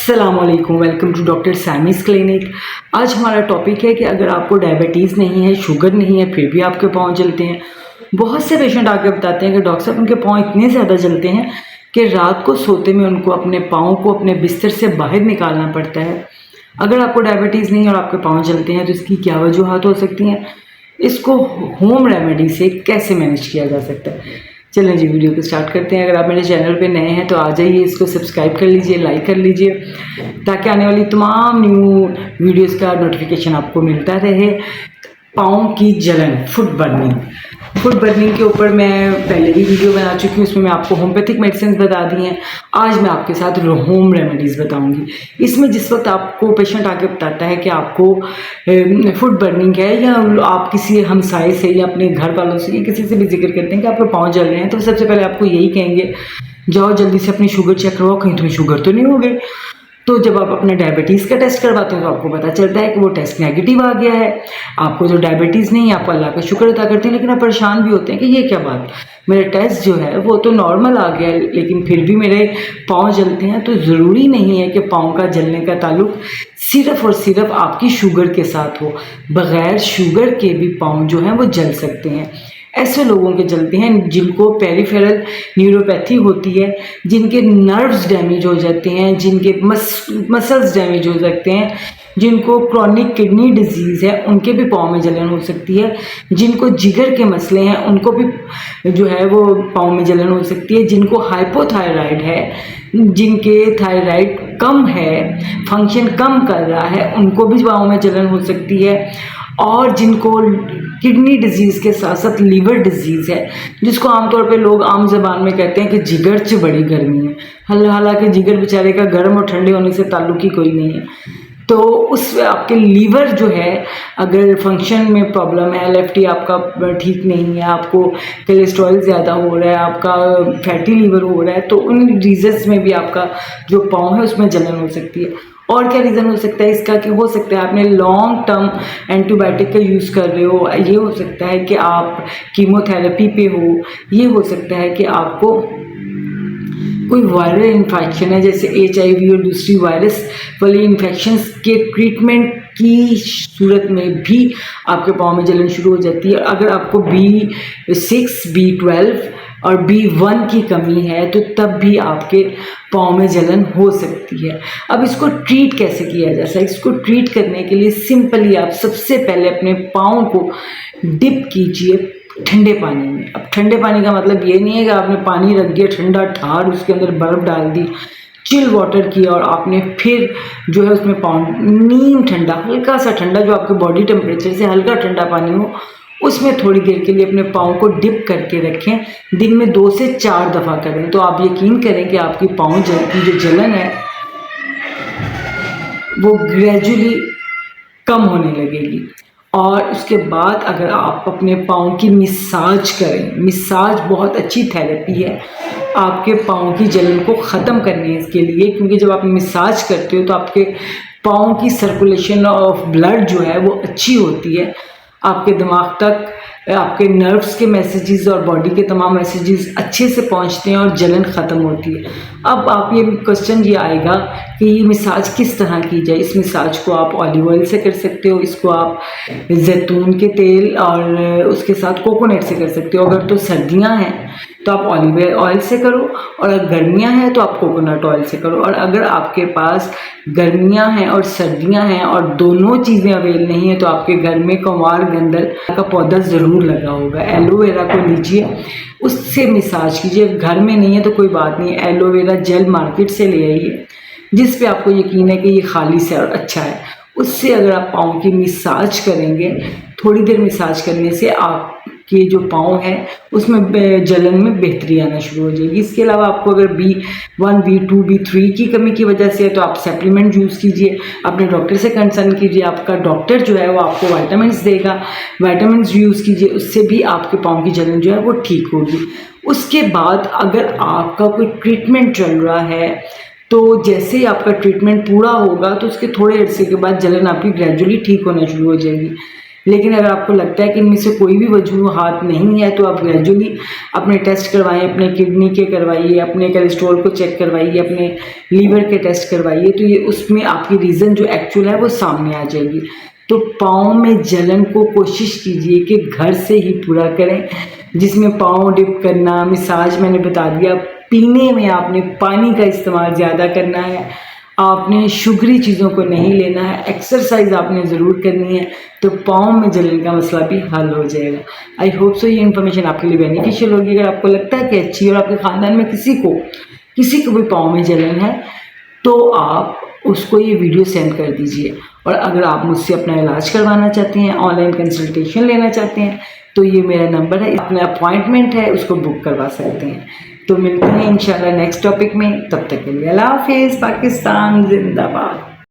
अस्सलामुअलैकुम, welcome to doctor सैमीज़ clinic. आज हमारा टॉपिक है कि अगर आपको डायबिटीज़ नहीं है, शुगर नहीं है, फिर भी आपके पाँव जलते हैं। बहुत से पेशेंट आके बताते हैं कि डॉक्टर साहब उनके पाँव इतने ज़्यादा जलते हैं कि रात को सोते में उनको अपने पाँव को अपने बिस्तर से बाहर निकालना पड़ता है। अगर आपको डायबिटीज़ नहीं है और आपके पाँव जलते हैं तो इसकी क्या वजूहात हो सकती हैं, इसको होम रेमेडी से कैसे मैनेज किया जा सकता है। चलें जी, वीडियो को स्टार्ट करते हैं। अगर आप मेरे चैनल पे नए हैं तो आ जाइए, इसको सब्सक्राइब कर लीजिए, लाइक कर लीजिए ताकि आने वाली तमाम न्यू वीडियोस का नोटिफिकेशन आपको मिलता रहे। पाँव की जलन, फुट बर्निंग के ऊपर मैं पहले भी वीडियो बना चुकी हूँ। उसमें मैं आपको होम्योपैथिक मेडिसिन बता दी हैं। आज मैं आपके साथ होम रेमेडीज़ बताऊंगी। इसमें जिस वक्त आपको पेशेंट आके बताता है कि आपको फुट बर्निंग है, या आप किसी हमसाए से या अपने घर वालों से या किसी से भी जिक्र करते हैं कि आपके पाँव जल रहे हैं, तो सबसे पहले आपको यही कहेंगे, जाओ जल्दी से अपनी शुगर चेक करवाओ, कहीं तुम्हें शुगर तो नहीं हो गई। तो जब आप अपने डायबिटीज़ का टेस्ट करवाते हैं तो आपको पता चलता है कि वो टेस्ट नेगेटिव आ गया है। आपको जो डायबिटीज़ नहीं है, आप अल्लाह का शुक्र अदा करते हैं, लेकिन आप परेशान भी होते हैं कि ये क्या बात, मेरा टेस्ट जो है वो तो नॉर्मल आ गया है, लेकिन फिर भी मेरे पाँव जलते हैं। तो ज़रूरी नहीं है कि पाँव का जलने का ताल्लुक सिर्फ़ और सिर्फ आपकी शुगर के साथ हो। बग़ैर शुगर के भी पाँव जो हैं वो जल सकते हैं। ऐसे लोगों के जलते हैं जिनको पेरिफेरल न्यूरोपैथी होती है, जिनके नर्व्स डैमेज हो जाते हैं, जिनके मसल्स डैमेज हो सकते हैं, जिनको क्रॉनिक किडनी डिजीज़ है उनके भी पाँव में जलन हो सकती है, जिनको जिगर के मसले हैं उनको भी जो है वो पाँव में जलन हो सकती है, जिनको हाइपोथायराइड है, जिनके थायराइड कम है, फंक्शन कम कर रहा है, उनको भी पाँव में जलन हो सकती है, और जिनको किडनी डिजीज़ के साथ साथ लीवर डिजीज़ है, जिसको आमतौर पे लोग आम ज़बान में कहते हैं कि जिगर च बड़ी गर्मी है। हालांकि जिगर बेचारे का गर्म और ठंडे होने से ताल्लुक ही कोई नहीं है। तो उस आपके लीवर जो है, अगर फंक्शन में प्रॉब्लम है, LFT आपका ठीक नहीं है, आपको कोलेस्ट्रॉल ज़्यादा हो रहा है, आपका फैटी लीवर हो रहा है, तो उन रीजन्स में भी आपका जो पाँव है उसमें जलन हो सकती है। और क्या रीज़न हो सकता है इसका, कि हो सकता है आपने लॉन्ग टर्म एंटीबायोटिक का यूज़ कर रहे हो, ये हो सकता है कि आप कीमोथेरेपी पे हो, ये हो सकता है कि आपको कोई वायरल इन्फेक्शन है, जैसे HIV और दूसरी वायरस वाली इन्फेक्शंस के ट्रीटमेंट की सूरत में भी आपके पाँव में जलन शुरू हो जाती है। अगर आपको B6, B12 और B1 की कमी है तो तब भी आपके पाँव में जलन हो सकती है। अब इसको ट्रीट कैसे किया जा सकता है? इसको ट्रीट करने के लिए सिंपली आप सबसे पहले अपने पाँव को डिप कीजिए ठंडे पानी में। अब ठंडे पानी का मतलब ये नहीं है कि आपने पानी रख दिया ठंडा ठार, उसके अंदर बर्फ़ डाल दी, चिल वाटर किया और आपने फिर जो है उसमें पाँव, नीम ठंडा, हल्का सा ठंडा, जो आपके बॉडी टेम्परेचर से हल्का ठंडा पानी हो, उसमें थोड़ी देर के लिए अपने पाँव को डिप करके रखें। दिन में 2 से 4 दफ़ा करें तो आप यकीन करें कि आपकी पाँव की जो जलन है वो ग्रेजुअली कम होने लगेगी। और उसके बाद अगर आप अपने पाँव की मिसाज करें, मिसाज बहुत अच्छी थेरेपी है आपके पाँव की जलन को ख़त्म करने के लिए, क्योंकि जब आप मिसाज करते हो तो आपके पाँव की सर्कुलेशन ऑफ ब्लड जो है वो अच्छी होती है, आपके दिमाग तक आपके नर्व्स के मैसेजेस और बॉडी के तमाम मैसेजेस अच्छे से पहुंचते हैं और जलन ख़त्म होती है। अब आप ये क्वेश्चन ये आएगा कि ये मिसाज किस तरह की जाए। इस मिसाज को आप ऑलिव ऑयल से कर सकते हो, इसको आप जैतून के तेल और उसके साथ कोकोनट से कर सकते हो। अगर तो सर्दियां हैं तो आप ऑलिव ऑयल से करो, और अगर गर्मियां हैं तो आप कोकोनट ऑयल से करो। और अगर आपके पास गर्मियां हैं और सर्दियां हैं और दोनों चीज़ें अवेल नहीं है तो आपके घर में कंवार गंदल का पौधा ज़रूर लगा होगा। एलोवेरा को लीजिए, उससे मिसाज कीजिए। घर में नहीं है तो कोई बात नहीं, एलोवेरा जेल मार्केट से ले आइए, जिस पे आपको यकीन है कि ये खालिस है और अच्छा है। उससे अगर आप पाँव की मिसाज करेंगे, थोड़ी देर मिसाज करने से आपके जो पाँव है उसमें जलन में बेहतरी आना शुरू हो जाएगी। इसके अलावा आपको अगर B1, B2, B3 की कमी की वजह से है तो आप सप्लीमेंट यूज़ कीजिए, अपने डॉक्टर से कंसल्ट कीजिए। आपका डॉक्टर जो है वो आपको विटामिन्स देगा, विटामिन्स यूज़ कीजिए, उससे भी आपके पाँव की जलन जो है वो ठीक होगी। उसके बाद अगर आपका कोई ट्रीटमेंट चल रहा है तो जैसे ही आपका ट्रीटमेंट पूरा होगा तो उसके थोड़े अरसे के बाद जलन आपकी ग्रेजुअली ठीक होना शुरू हो जाएगी। लेकिन अगर आपको लगता है कि इनमें से कोई भी वजूहात नहीं है तो आप ग्रेजुअली अपने टेस्ट करवाएं, अपने किडनी के करवाइए, अपने कोलेस्ट्रॉल को चेक करवाइए, अपने लीवर के टेस्ट करवाइए, तो ये उसमें आपकी रीज़न जो एक्चुअल है वो सामने आ जाएगी। तो पाँव में जलन को कोशिश कीजिए कि घर से ही पूरा करें, जिसमें पाँव डिप करना, मसाज मैंने बता दिया। पीने में आपने पानी का इस्तेमाल ज़्यादा करना है, आपने शुगरी चीज़ों को नहीं लेना है, एक्सरसाइज आपने ज़रूर करनी है, तो पाँव में जलन का मसला भी हल हो जाएगा। आई होप सो ये इन्फॉर्मेशन आपके लिए बेनिफिशियल होगी। अगर आपको लगता है कि अच्छी और आपके ख़ानदान में किसी को भी पाँव में जलन है तो आप उसको ये वीडियो सेंड कर दीजिए। और अगर आप मुझसे अपना इलाज करवाना चाहते हैं, ऑनलाइन कंसल्टेशन लेना चाहते हैं, तो ये मेरा नंबर है, अपना अपॉइंटमेंट है, उसको बुक करवा सकते हैं। तो मिलते हैं इंशाल्लाह नेक्स्ट टॉपिक में, तब तक के लिए अल्लाह हाफिज़। पाकिस्तान जिंदाबाद।